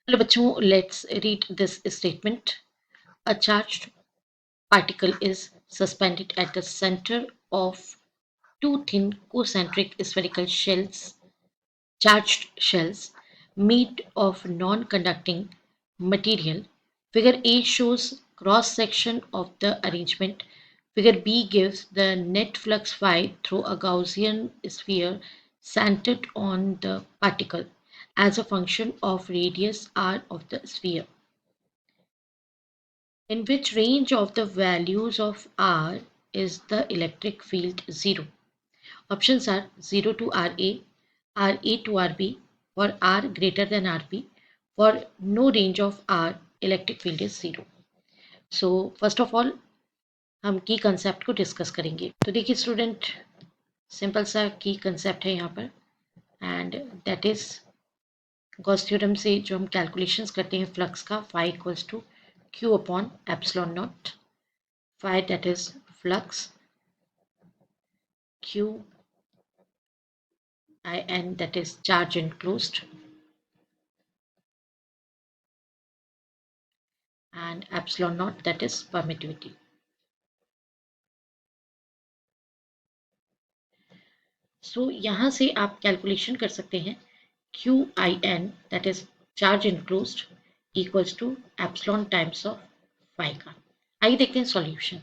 Hello बच्चों, let's read this statement. A charged particle is suspended at the center of two thin concentric spherical shells, charged shells made of non-conducting material. Figure A shows cross section of the arrangement. Figure B gives the net flux phi through a Gaussian sphere centered on the particle as a function of radius r of the sphere. In which range of the values of R is the electric field 0? Options are 0 to RA, RA to RB, for R greater than RB. For no range of R, electric field is 0. So first of all हम की concept को discuss करेंगे. तो देखिए student, simple सा की concept है यहाँ पर, and that is Gauss theorem से जो हम कैलकुलेशंस करते हैं फ्लक्स का, phi equals to Q upon epsilon naught. Phi, that is flux, q I n, that is charge enclosed, and epsilon naught, that is permittivity. So यहाँ से आप calculation कर सकते हैं q I n, that is charge enclosed, equals to epsilon times of phi का. आइए देखते हैं सॉल्यूशन.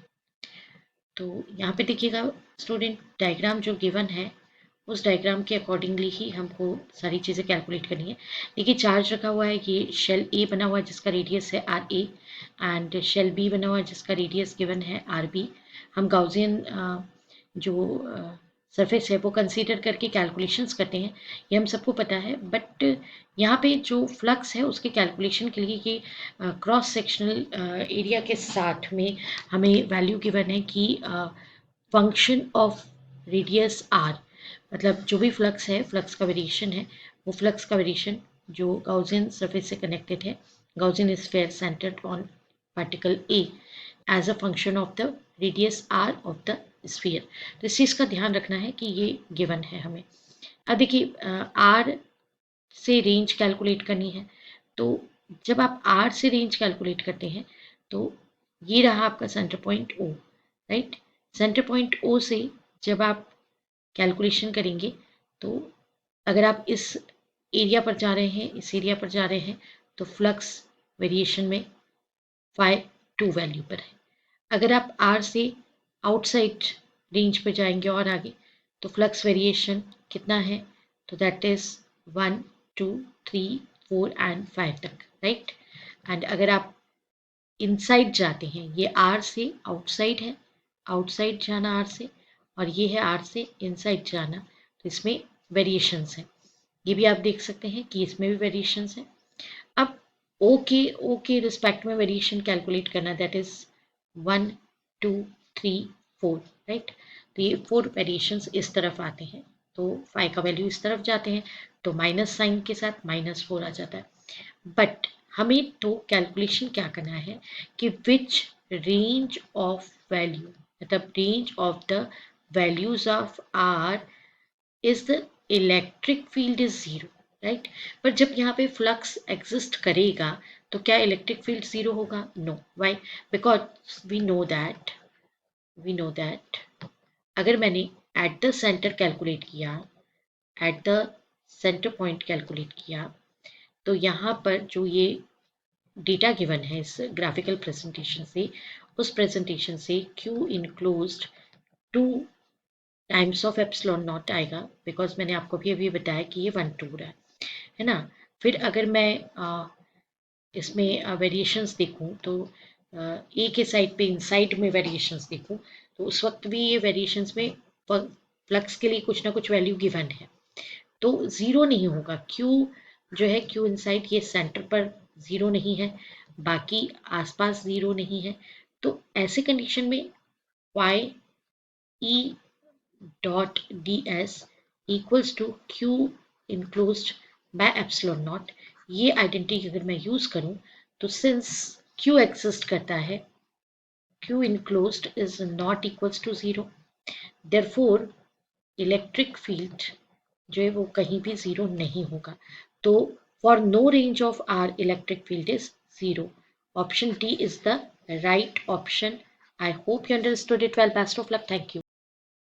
तो यहाँ पे देखिएगा स्टूडेंट, डायग्राम जो गिवन है उस डायग्राम के अकॉर्डिंगली ही हमको सारी चीज़ें कैलकुलेट करनी है. देखिए चार्ज रखा हुआ है, ये शेल ए बना हुआ है जिसका रेडियस है R A, and shell B बना हुआ है जिसका रेडियस गिवन है आर बी. हम गाउसियन जो सरफेस है वो कंसीडर करके कैलकुलेशंस करते हैं, ये हम सबको पता है. बट यहाँ पे जो फ्लक्स है उसके कैलकुलेशन के लिए ये क्रॉस सेक्शनल एरिया के साथ में हमें वैल्यू गिवन है कि फंक्शन ऑफ रेडियस आर, मतलब जो भी फ्लक्स है, फ्लक्स का वेरिएशन है, वो फ्लक्स का वेरिएशन जो गाउसियन सरफेस से कनेक्टेड है, Gaussian sphere centred on particle A as a function of the radius R of the sphere. तो इस चीज़ का ध्यान रखना है कि ये गिवन है हमें. अब देखिए आर से रेंज कैलकुलेट करनी है, तो जब आप आर से रेंज कैलकुलेट करते हैं तो ये रहा आपका centre point O, right. Centre point O से जब आप कैलकुलेशन करेंगे तो अगर आप इस एरिया पर जा रहे हैं, इस एरिया पर जा रहे हैं, तो फ्लक्स वेरिएशन में फाई 2 वैल्यू पर है. अगर आप आर से आउटसाइड रेंज पर जाएंगे और आगे, तो फ्लक्स वेरिएशन कितना है, तो दैट इज 1 2 3 4 एंड 5 तक, राइट. एंड अगर आप इनसाइड जाते हैं, ये आर से आउटसाइड है, आउटसाइड जाना आर से, और ये है आर से इनसाइड जाना, तो इसमें वेरिएशंस हैं. ये भी आप देख सकते हैं कि इसमें भी वेरिएशंस हैं. अब ओ के रिस्पेक्ट में वेरिएशन कैलकुलेट करना, दैट इज 1 2 3 4, राइट. तो ये 4 वेरिएशंस इस तरफ आते हैं, तो फाई का वैल्यू इस तरफ जाते हैं, तो माइनस साइन के साथ -4 आ जाता है. बट हमें तो कैलकुलेशन क्या करना है कि विच रेंज ऑफ वैल्यू, मतलब range of the values of R is the electric field is 0, right. पर जब यहाँ पे फ्लक्स एग्जिस्ट करेगा तो क्या इलेक्ट्रिक फील्ड 0 होगा? No. Why? Because we know that अगर मैंने एट द सेंटर कैलकुलेट किया, at the centre point calculate किया, तो यहाँ पर जो ये डेटा गिवन है इस ग्राफिकल प्रेजेंटेशन से, उस प्रेजेंटेशन से Q enclosed 2 times of epsilon not आएगा, बिकॉज मैंने आपको भी अभी बताया कि ये 1 2 रहा है ना. फिर अगर मैं इसमें वेरिएशंस देखूं तो ए के साइड पे इनसाइड में वेरिएशंस देखूं, तो उस वक्त भी ये वेरिएशंस में फ्लक्स के लिए कुछ ना कुछ वैल्यू गिवन है, तो 0 नहीं होगा. क्यू जो है, क्यू इनसाइड, ये सेंटर पर 0 नहीं है, बाकी आसपास 0 नहीं है. तो ऐसे कंडीशन में phi E dot D S equals to Q enclosed by epsilon naught. ये आइडेंटिटी अगर मैं यूज करूं, तो सिंस क्यू एग्जिस्ट करता है, Q enclosed is not equals to 0, therefore electric field जो है वो कहीं भी 0 नहीं होगा. तो For no range of R, electric field is 0. Option D is the right option. I hope you understood it well. Best of luck. Thank you.